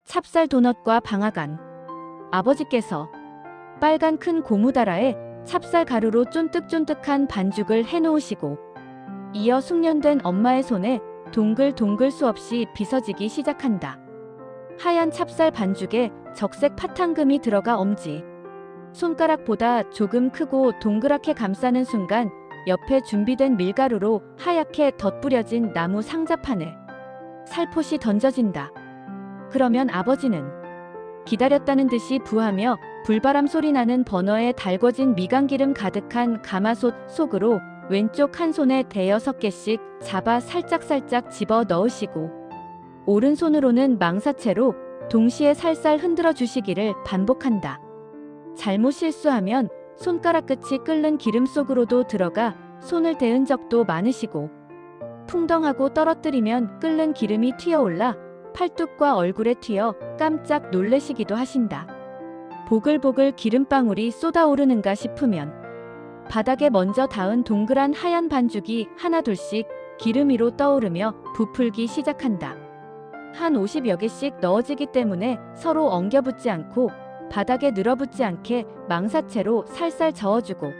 찹쌀 도넛과 방앗간. 아버지께서 빨간 큰 고무다라에 찹쌀 가루로 쫀득쫀득한 반죽을 해놓으시고 이어 숙련된 엄마의 손에 동글동글 수없이 빗어지기 시작한다. 하얀 찹쌀 반죽에 적색 파탄금이 들어가 엄지 손가락보다 조금 크고 동그랗게 감싸는 순간 옆에 준비된 밀가루로 하얗게 덧뿌려진 나무 상자판에 살포시 던져진다. 그러면 아버지는 기다렸다는 듯이 부하며 불바람 소리 나는 버너에 달궈진 미간기름 가득한 가마솥 속으로 왼쪽 한 손에 대여섯 개씩 잡아 살짝살짝 집어 넣으시고 오른손으로는 망사채로 동시에 살살 흔들어 주시기를 반복한다. 잘못 실수하면 손가락 끝이 끓는 기름 속으로도 들어가 손을 대은 적도 많으시고 풍덩하고 떨어뜨리면 끓는 기름이 튀어올라 팔뚝과 얼굴에 튀어 깜짝 놀래시기도 하신다. 보글보글 기름방울이 쏟아오르는가 싶으면 바닥에 먼저 닿은 동그란 하얀 반죽이 하나둘씩 기름 위로 떠오르며 부풀기 시작한다. 한 50여 개씩 넣어지기 때문에 서로 엉겨붙지 않고 바닥에 늘어붙지 않게 망사채로 살살 저어주고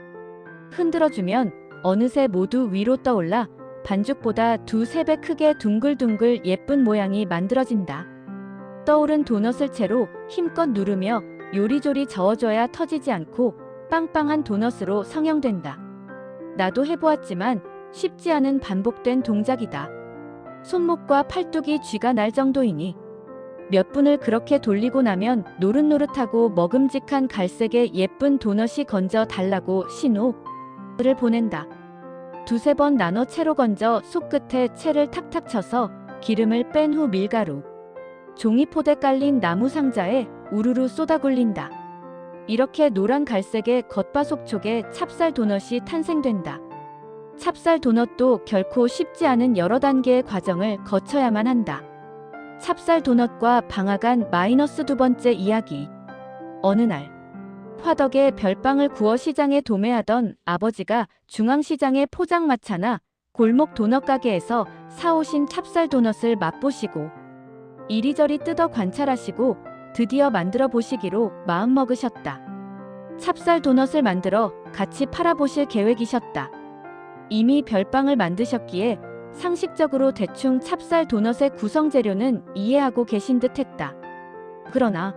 흔들어주면 어느새 모두 위로 떠올라 반죽보다 두세 배 크게 둥글둥글 예쁜 모양이 만들어진다. 떠오른 도넛을 채로 힘껏 누르며 요리조리 저어줘야 터지지 않고 빵빵한 도넛으로 성형된다. 나도 해보았지만 쉽지 않은 반복된 동작이다. 손목과 팔뚝이 쥐가 날 정도이니 몇 분을 그렇게 돌리고 나면 노릇노릇하고 먹음직한 갈색의 예쁜 도넛이 건져 달라고 신호를 보낸다. 두세 번 나눠 채로 건져 속끝에 채를 탁탁 쳐서 기름을 뺀 후 밀가루, 종이포대 깔린 나무 상자에 우르르 쏟아 굴린다. 이렇게 노란 갈색의 겉바속촉의 찹쌀 도넛이 탄생된다. 찹쌀 도넛도 결코 쉽지 않은 여러 단계의 과정을 거쳐야만 한다. 찹쌀 도넛과 방앗간 마이너스 두 번째 이야기. 어느 날 화덕에 별빵을 구워 시장에 도매하던 아버지가 중앙시장의 포장마차나 골목 도넛 가게에서 사오신 찹쌀 도넛을 맛보시고 이리저리 뜯어 관찰하시고 드디어 만들어 보시기로 마음먹으셨다. 찹쌀 도넛을 만들어 같이 팔아보실 계획이셨다. 이미 별빵을 만드셨기에 상식적으로 대충 찹쌀 도넛의 구성 재료는 이해하고 계신 듯 했다. 그러나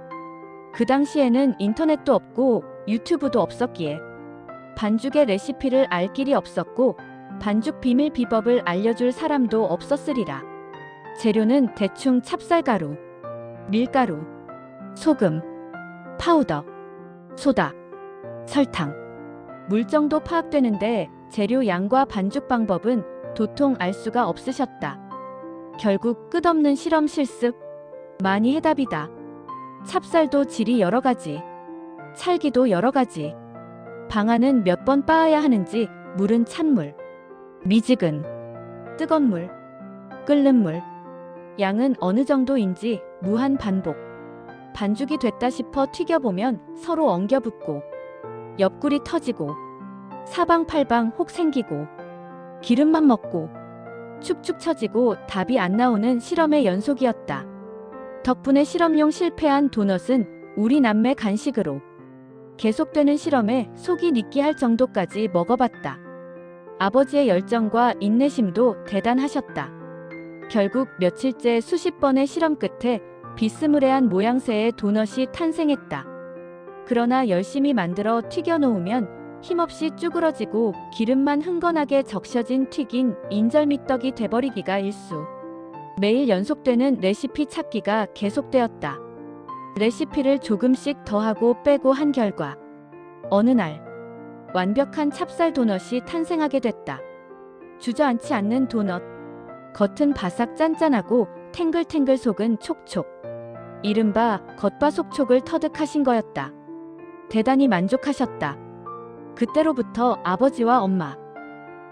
그 당시에는 인터넷도 없고 유튜브도 없었기에 반죽의 레시피를 알 길이 없었고 반죽 비밀 비법을 알려줄 사람도 없었으리라. 재료는 대충 찹쌀가루, 밀가루, 소금, 파우더, 소다, 설탕, 물 정도 파악되는데 재료 양과 반죽 방법은 도통 알 수가 없으셨다. 결국 끝없는 실험 실습, 많이 해답이다. 찹쌀도 질이 여러 가지, 찰기도 여러 가지, 방아는 몇 번 빻아야 하는지, 물은 찬물, 미지근, 뜨거운 물, 끓는 물, 양은 어느 정도인지 무한 반복. 반죽이 됐다 싶어 튀겨보면 서로 엉겨붙고 옆구리 터지고 사방팔방 혹 생기고 기름만 먹고 축축 처지고 답이 안 나오는 실험의 연속이었다. 덕분에 실험용 실패한 도넛은 우리 남매 간식으로 계속되는 실험에 속이 느끼할 정도까지 먹어봤다. 아버지의 열정과 인내심도 대단하셨다. 결국 며칠째 수십 번의 실험 끝에 비스무레한 모양새의 도넛이 탄생했다. 그러나 열심히 만들어 튀겨놓으면 힘없이 쭈그러지고 기름만 흥건하게 적셔진 튀긴 인절미떡이 돼버리기가 일쑤. 매일 연속되는 레시피 찾기가 계속되었다. 레시피를 조금씩 더하고 빼고 한 결과 어느 날 완벽한 찹쌀 도넛이 탄생하게 됐다. 주저앉지 않는 도넛. 겉은 바삭 짠짠하고 탱글탱글 속은 촉촉. 이른바 겉바속촉을 터득하신 거였다. 대단히 만족하셨다. 그때로부터 아버지와 엄마,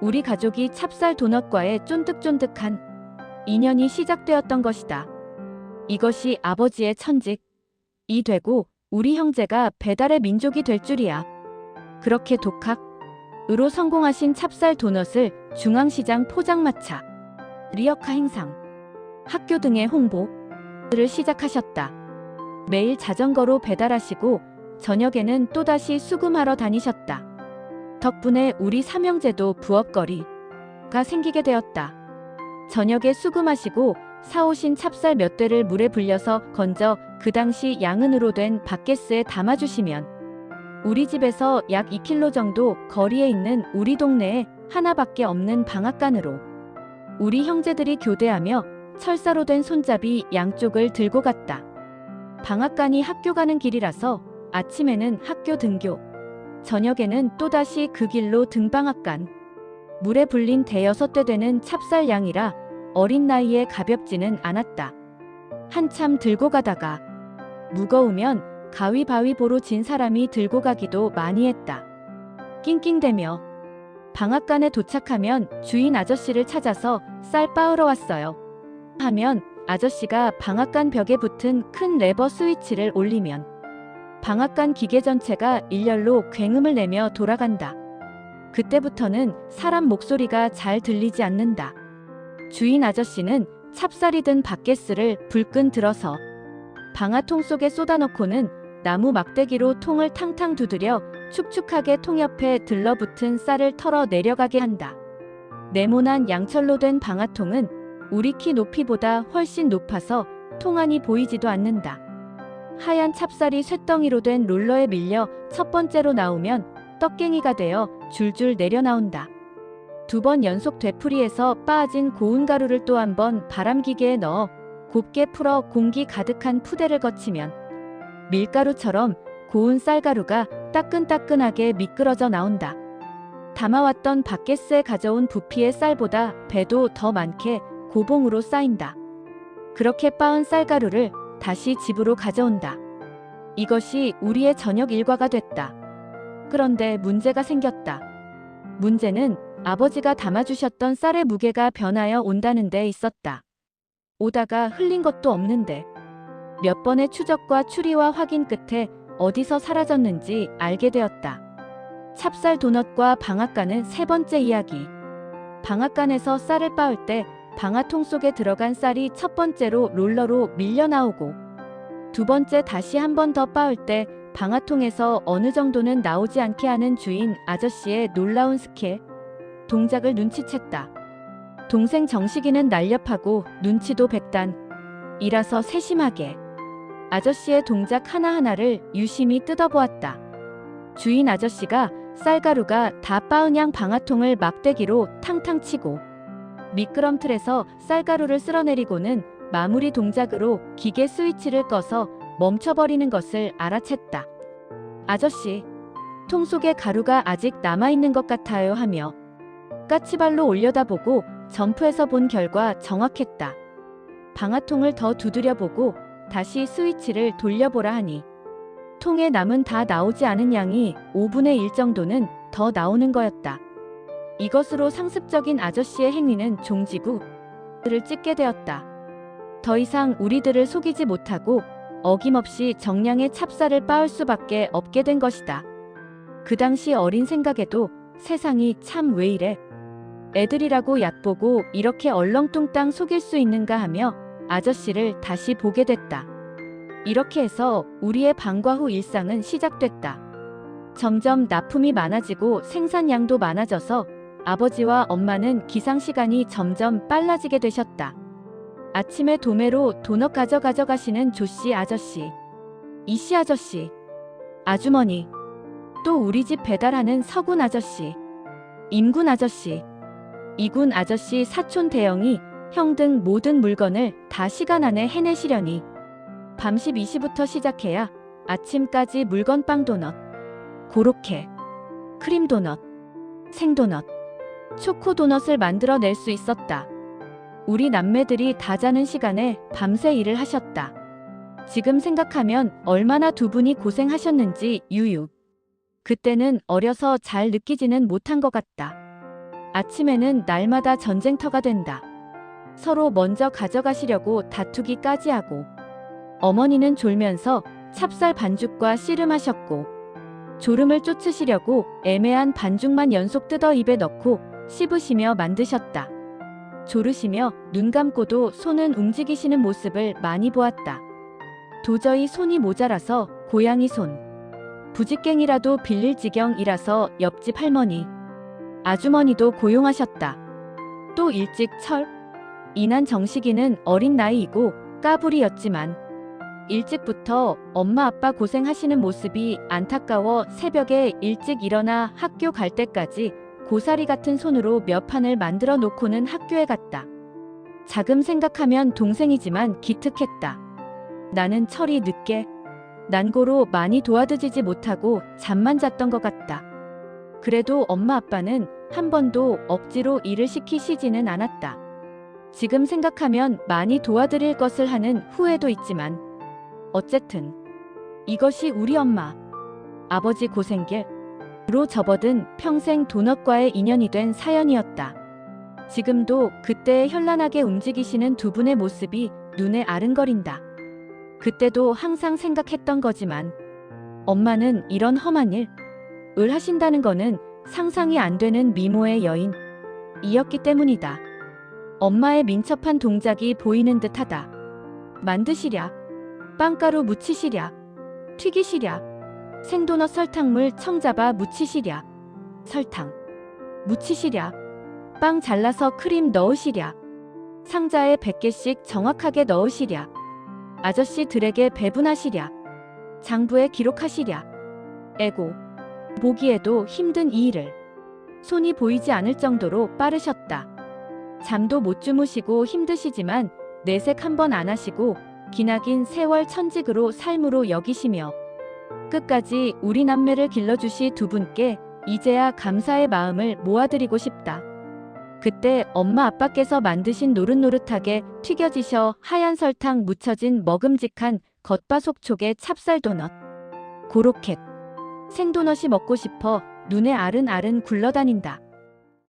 우리 가족이 찹쌀 도넛과의 쫀득쫀득한 인연이 시작되었던 것이다. 이것이 아버지의 천직이 되고 우리 형제가 배달의 민족이 될 줄이야. 그렇게 독학으로 성공하신 찹쌀 도넛을 중앙시장 포장마차, 리어카 행상, 학교 등의 홍보를 시작하셨다. 매일 자전거로 배달하시고 저녁에는 또다시 수금하러 다니셨다. 덕분에 우리 삼형제도 부엌거리가 생기게 되었다. 저녁에 수금하시고 사오신 찹쌀 몇 대를 물에 불려서 건져 그 당시 양은으로 된 밭게스에 담아주시면 우리 집에서 약 2km 정도 거리에 있는 우리 동네에 하나밖에 없는 방앗간으로 우리 형제들이 교대하며 철사로 된 손잡이 양쪽을 들고 갔다. 방앗간이 학교 가는 길이라서 아침에는 학교 등교, 저녁에는 또다시 그 길로 등방앗간. 물에 불린 대여섯 대 되는 찹쌀 양이라 어린 나이에 가볍지는 않았다. 한참 들고 가다가 무거우면 가위바위보로 진 사람이 들고 가기도 많이 했다. 낑낑대며 방앗간에 도착하면 주인 아저씨를 찾아서 쌀 빻으러 왔어요 하면 아저씨가 방앗간 벽에 붙은 큰 레버 스위치를 올리면 방앗간 기계 전체가 일렬로 굉음을 내며 돌아간다. 그때부터는 사람 목소리가 잘 들리지 않는다. 주인 아저씨는 찹쌀이 든 밭게스를 불끈 들어서 방아통 속에 쏟아넣고는 나무 막대기로 통을 탕탕 두드려 축축하게 통 옆에 들러붙은 쌀을 털어 내려가게 한다. 네모난 양철로 된 방아통은 우리 키 높이보다 훨씬 높아서 통 안이 보이지도 않는다. 하얀 찹쌀이 쇳덩이로 된 롤러에 밀려 첫 번째로 나오면 떡갱이가 되어 줄줄 내려나온다. 2번 연속 되풀이해서 빻아진 고운 가루를 또 한 번 바람기계에 넣어 곱게 풀어 공기 가득한 푸대를 거치면 밀가루처럼 고운 쌀가루가 따끈따끈하게 미끄러져 나온다. 담아왔던 밭게스에 가져온 부피의 쌀보다 배도 더 많게 고봉으로 쌓인다. 그렇게 빻은 쌀가루를 다시 집으로 가져온다. 이것이 우리의 저녁 일과가 됐다. 그런데 문제가 생겼다. 문제는 아버지가 담아주셨던 쌀의 무게가 변하여 온다는 데 있었다. 오다가 흘린 것도 없는데 몇 번의 추적과 추리와 확인 끝에 어디서 사라졌는지 알게 되었다. 찹쌀 도넛과 방앗간은 세 번째 이야기. 방앗간에서 쌀을 빻을 때 방아통 속에 들어간 쌀이 첫 번째로 롤러로 밀려 나오고 두 번째 다시 한 번 더 빻을 때 방아통에서 어느 정도는 나오지 않게 하는 주인 아저씨의 놀라운 스킬 동작을 눈치챘다. 동생 정식이는 날렵하고 눈치도 백단 이라서 세심하게 아저씨의 동작 하나하나를 유심히 뜯어보았다. 주인 아저씨가 쌀가루가 다 빻은 양 방아통을 막대기로 탕탕 치고 미끄럼틀에서 쌀가루를 쓸어내리고는 마무리 동작으로 기계 스위치를 꺼서 멈춰버리는 것을 알아챘다. 아저씨, 통 속에 가루가 아직 남아있는 것 같아요 하며 까치발로 올려다보고 점프해서 본 결과 정확했다. 방아통을 더 두드려보고 다시 스위치를 돌려보라 하니 통에 남은 다 나오지 않은 양이 5분의 1 정도는 더 나오는 거였다. 이것으로 상습적인 아저씨의 행위는 종지부 를 찍게 되었다. 더 이상 우리들을 속이지 못하고 어김없이 정량의 찹쌀을 빻을 수밖에 없게 된 것이다. 그 당시 어린 생각에도 세상이 참 왜 이래? 애들이라고 얕보고 이렇게 얼렁뚱땅 속일 수 있는가 하며 아저씨를 다시 보게 됐다. 이렇게 해서 우리의 방과 후 일상은 시작됐다. 점점 납품이 많아지고 생산량도 많아져서 아버지와 엄마는 기상시간이 점점 빨라지게 되셨다. 아침에 도매로 도넛 가져가시는 조씨 아저씨, 이씨 아저씨, 아주머니, 또 우리 집 배달하는 서군 아저씨, 임군 아저씨, 이군 아저씨 사촌 대영이 형 등 모든 물건을 다 시간 안에 해내시려니 밤 12시부터 시작해야 아침까지 물건 빵 도넛, 고로케, 크림 도넛, 생도넛, 초코 도넛을 만들어낼 수 있었다. 우리 남매들이 다 자는 시간에 밤새 일을 하셨다. 지금 생각하면 얼마나 두 분이 고생하셨는지 유유. 그때는 어려서 잘 느끼지는 못한 것 같다. 아침에는 날마다 전쟁터가 된다. 서로 먼저 가져가시려고 다투기까지 하고 어머니는 졸면서 찹쌀 반죽과 씨름하셨고 졸음을 쫓으시려고 애매한 반죽만 연속 뜯어 입에 넣고 씹으시며 만드셨다. 졸으시며 눈 감고도 손은 움직이시는 모습을 많이 보았다. 도저히 손이 모자라서 고양이 손. 부직갱이라도 빌릴 지경이라서 옆집 할머니, 아주머니도 고용하셨다. 또 일찍 철. 이난 정식이는 어린 나이이고 까불이였지만 일찍부터 엄마 아빠 고생하시는 모습이 안타까워 새벽에 일찍 일어나 학교 갈 때까지 고사리 같은 손으로 몇 판을 만들어 놓고는 학교에 갔다. 자금 생각하면 동생이지만 기특했다. 나는 철이 늦게 난고로 많이 도와드리지 못하고 잠만 잤던 것 같다. 그래도 엄마 아빠는 한 번도 억지로 일을 시키시지는 않았다. 지금 생각하면 많이 도와드릴 것을 하는 후회도 있지만 어쨌든 이것이 우리 엄마, 아버지 고생길로 접어든 평생 도넛과의 인연이 된 사연이었다. 지금도 그때 현란하게 움직이시는 두 분의 모습이 눈에 아른거린다. 그때도 항상 생각했던 거지만 엄마는 이런 험한 일을 하신다는 거는 상상이 안 되는 미모의 여인이었기 때문이다. 엄마의 민첩한 동작이 보이는 듯하다. 만드시랴, 빵가루 묻히시랴, 튀기시랴, 생도넛 설탕물 청잡아 묻히시랴, 설탕 묻히시랴, 빵 잘라서 크림 넣으시랴, 상자에 100개씩 정확하게 넣으시랴, 아저씨들에게 배분하시랴, 장부에 기록하시랴. 에고, 보기에도 힘든 이 일을 손이 보이지 않을 정도로 빠르셨다. 잠도 못 주무시고 힘드시지만 내색 한 번 안 하시고 기나긴 세월 천직으로 삶으로 여기시며 끝까지 우리 남매를 길러주시 두 분께 이제야 감사의 마음을 모아드리고 싶다. 그때 엄마 아빠께서 만드신 노릇노릇하게 튀겨지셔 하얀 설탕 묻혀진 먹음직한 겉바속촉의 찹쌀도넛. 고로켓. 생도넛이 먹고 싶어 눈에 아른아른 굴러다닌다.